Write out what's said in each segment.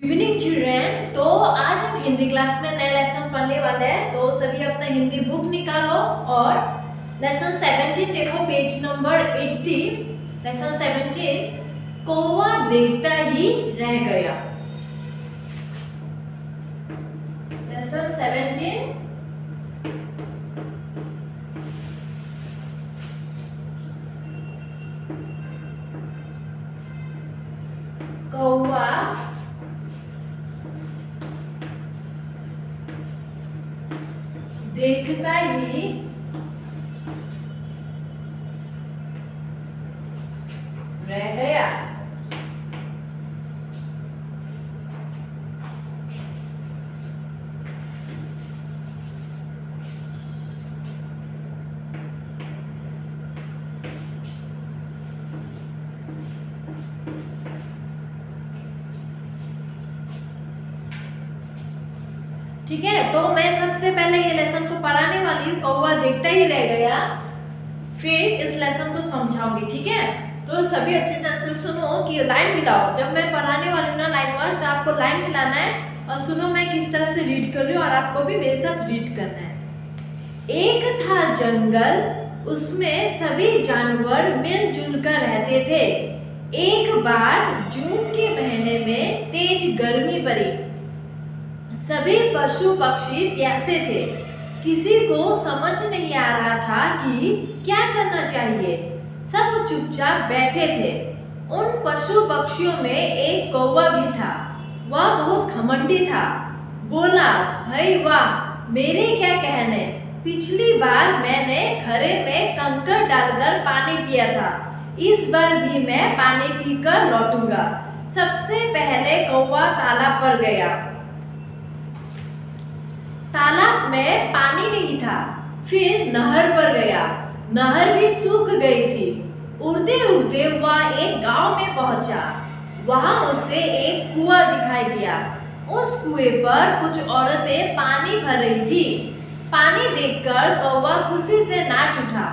Evening children. तो आज हम हिंदी क्लास में नए लेसन पढ़ने वाले हैं। तो सभी अपना हिंदी बुक निकालो और लेसन 17 देखो, पेज नंबर 80। लेसन 17 कौवा देखता ही रह गया। लेसन 17 कौवा देखता ही रह गया। ठीक है, तो मैं सबसे पहले ये लेसन को पढ़ाने वाली हूँ, कौवा देखता ही रह गया, फिर इस लेसन को समझाऊंगी। ठीक है, तो सभी अच्छी तरह से सुनो कि लाइन मिलाओ। जब मैं पढ़ाने वाली हूँ ना लाइन वाइज, तो आपको लाइन मिलाना है और सुनो मैं किस तरह से रीड कर रही हूँ और आपको भी मेरे साथ रीड करना है। एक था जंगल, उसमें सभी जानवर मिलजुल कर रहते थे। एक बार जून के महीने में तेज गर्मी पड़ी। सभी पशु पक्षी प्यासे थे। किसी को समझ नहीं आ रहा था कि क्या करना चाहिए। सब चुपचाप बैठे थे। उन पशु पक्षियों में एक कौवा भी था। वह बहुत घमंडी था। बोला, भाई वाह, मेरे क्या कहने, पिछली बार मैंने घड़े में कंकड़ डालकर पानी पिया था। इस बार भी मैं पानी पीकर लौटूंगा। सबसे पहले कौवा तालाब पर गया। तालाब में पानी नहीं था। फिर नहर पर गया। नहर भी सूख गई थी। उड़ते उड़ते वह एक गांव में पहुंचा। वहां उसे एक कुआं दिखाई दिया। उस कुएं पर कुछ औरतें पानी भर रही थी। पानी देखकर कौवा खुशी से नाच उठा।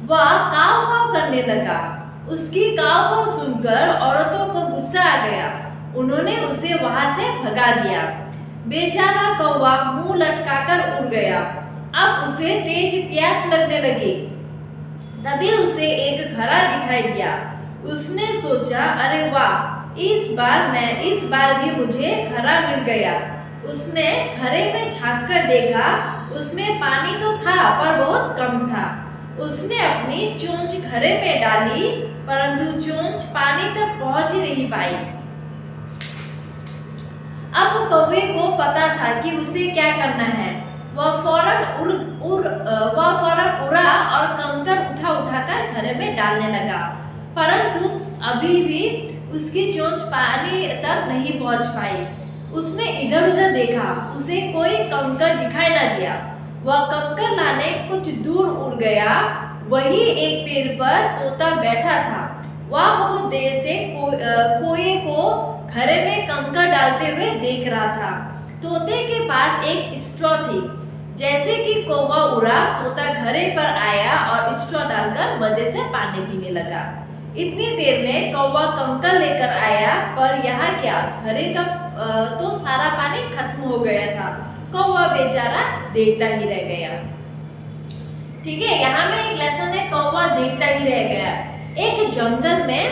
वह काव काव करने लगा। उसकी काव को सुनकर औरतों को गुस्सा आ गया। उन्होंने उसे वहां से भगा दिया। बेचारा कौवा मुंह लटकाकर उड़ गया। अब उसे तेज प्यास लगने लगी। तभी उसे एक घड़ा दिखाई दिया। उसने सोचा, अरे वाह, इस बार भी मुझे घड़ा मिल गया। उसने घड़े में झांक कर देखा। उसमें पानी तो था पर बहुत कम था। उसने अपनी चोंच घड़े में डाली, परंतु चोंच पानी तक पहुंच ही नहीं पाई। अब कौवे को पता था कि उसे क्या करना है। वह फौरन उड़ा और कंकड़ उठाकर घड़े में डालने लगा, परंतु अभी भी उसकी चोंच पानी तक नहीं पहुंच पाई। उसने इधर उधर देखा, उसे कोई कंकड़ दिखाई न दिया। वह कंकड़ लाने कुछ दूर उड़ गया। वही एक पेड़ पर तोता बैठा था। वह बहुत देर से कोए को घड़े में कंकड़ डालते हुए देख रहा था। तोते के पास एक स्ट्रॉ थी। जैसे कि कौवा उड़ा, तोता घड़े पर आया और स्ट्रॉ डालकर मजे से पानी पीने लगा। इतनी देर में कौवा कंकड़ लेकर आया, पर यहाँ क्या, घड़े का तो सारा पानी खत्म हो गया था। कौवा बेचारा देखता ही रह गया। ठीक है, यहाँ में एक लेसन है, कौवा देखता ही रह गया। एक जंगल में,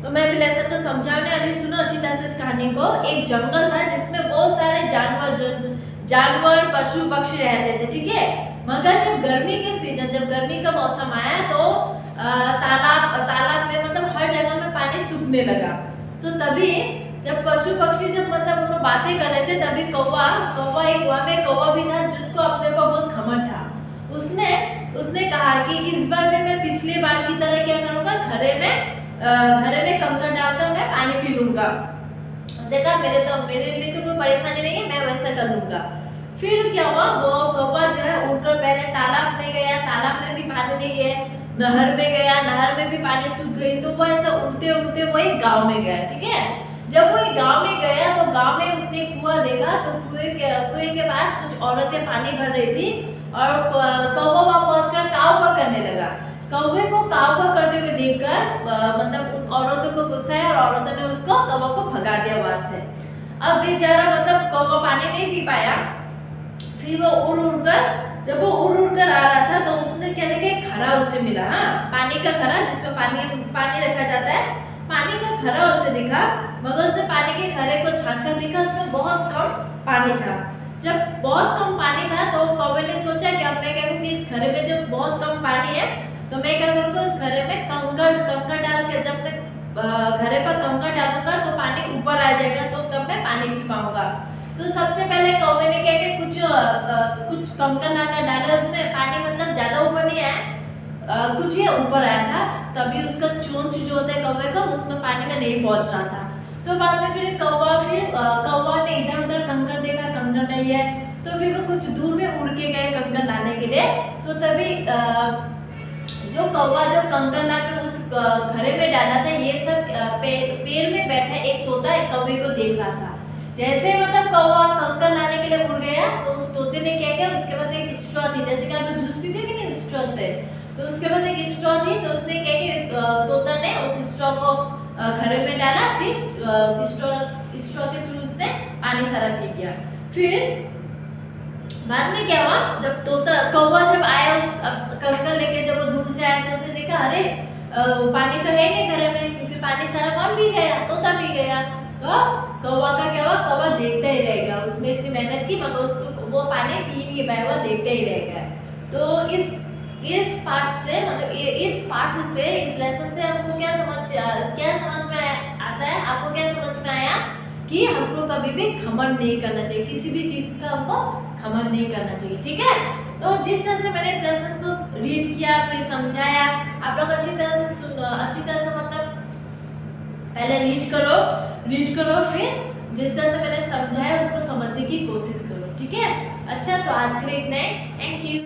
तो मैं भी लेसन को समझाने वाली, सुनो अच्छी तरह से इस कहानी को। एक जंगल था जिसमें बहुत सारे जानवर पशु पक्षी रहते थे। ठीक है, मगर जब गर्मी के सीजन, जब गर्मी का मौसम आया तो तालाब में मतलब हर जगह में पानी सूखने लगा। तो तभी जब पशु पक्षी मतलब उन बातें कर रहे थे, तभी कौवा एक वहाँ में कौवा भी था जिसको अपने को बहुत घमंड था। उसने कहा कि इस बार भी मैं पिछली बार की तरह क्या करूँगा, घड़े में कंकड़ डालकर मैं पानी पी लूंगा। देखा, मेरे लिए तो कोई परेशानी नहीं है, मैं वैसा कर लूंगा। फिर क्या हुआ, वो कौवा जो है उड़कर पहले तालाब में गया। तालाब में भी पानी नहीं है। नहर में गया, नहर में भी पानी सूख गई। तो वो ऐसा उड़ते उड़ते वो एक गाँव में गया। ठीक है, जब वो एक गाँव में गया तो गाँव में उसने कुआं देखा। तो कुएं के पास कुछ औरतें पानी भर रही थी और कौवा वहां पहुंचकर काव का करने लगा। कौवे को काव का करते हुए देखकर मतलब उन औरतों को गुस्सा है और औरतों ने उसको कौवा को भगा दिया वहां से। अब बेचारा मतलब कौवा पानी नहीं पी पाया। फिर वो उड़ उड़ कर, जब वो उड़ उड़ कर आ रहा था तो उसने क्या देखा, एक खरा उसे मिला। हाँ, पानी का खरा जिसमें पानी रखा जाता है, पानी का खरा उसे दिखा। मगर उसने पानी के खरे को झाँक कर देखा, उसमें बहुत कम पानी था। जब बहुत कम पानी था तो कौवे ने सोचा कि अब मैं क्या करूँगी, इस खरे में जब बहुत कम पानी है तो मैं क्या करूँगा, उस खरे में कंकड़ डाल के, जब मैं खरे पर कंकड़ डालूंगा तो पानी ऊपर आ जाएगा, तो तब मैं पानी पी पाऊंगा। तो सबसे पहले कौवे ने क्या किया, कुछ कंकड़ लाकर डाले उसमें, पानी मतलब ज्यादा ऊपर नहीं आया, कुछ ही ऊपर आया था। तभी उसका चोंच जो होता है कौवे का, उसमें पानी में नहीं पहुंच रहा था। तो बाद में फिर कौवा ने इधर उधर कंकड़ देखा, कंकड़ नहीं है। तो फिर वो कुछ दूर में उड़ के गए कंकड़ लाने के लिए। तो तभी जो कौवा जो कंकड़ लाकर उस घड़े में डाला था, ये सब पेड़ में बैठा एक तोता एक कौवे को देख रहा था। जैसे मतलब कौवा कंकड़ लाने के लिए उड़ गया तो उस तोते ने क्या किया, उसके पास एक स्ट्रॉ थी, जैसे कि आप लोग जूस पीते हैं कि नहीं स्ट्रॉ से, तो उसके पास एक स्ट्रॉ थी। तो उसने क्या किया, तोता ने उस स्ट्रॉ को घड़े में डाला, फिर स्ट्रॉ के थ्रू उसने पानी सारा पी गया। फिर बाद में क्या हुआ, जब कौवा जब आया कंकड़ लेके, जब वो दूर से आया तो उसने देखा अरे पानी तो है नहीं घरे में, क्योंकि पानी सारा कौन पी गया, तोता पी गया। तो कौवा का क्या हुआ, कौवा देखता ही रह गया। उसने इतनी मेहनत की मगर उसको वो पानी पी नहीं पाया, वो देखते ही रह गया। तो इस पाठ से मतलब इस लेसन से हमको क्या समझ में आता है, आपको क्या समझ में आया कि हमको कभी भी घमंड नहीं करना चाहिए, किसी भी चीज का हमको घमंड नहीं करना चाहिए, ठीक है। तो जिस तरह से मैंने इस लेसन को रीड किया, फिर समझाया, आप लोग अच्छी तरह से मतलब पहले रीड करो, फिर जिस तरह से मैंने समझाया उसको समझने की कोशिश करो, ठीक है। अच्छा, तो आज के लिए इतना ही, थैंक यू।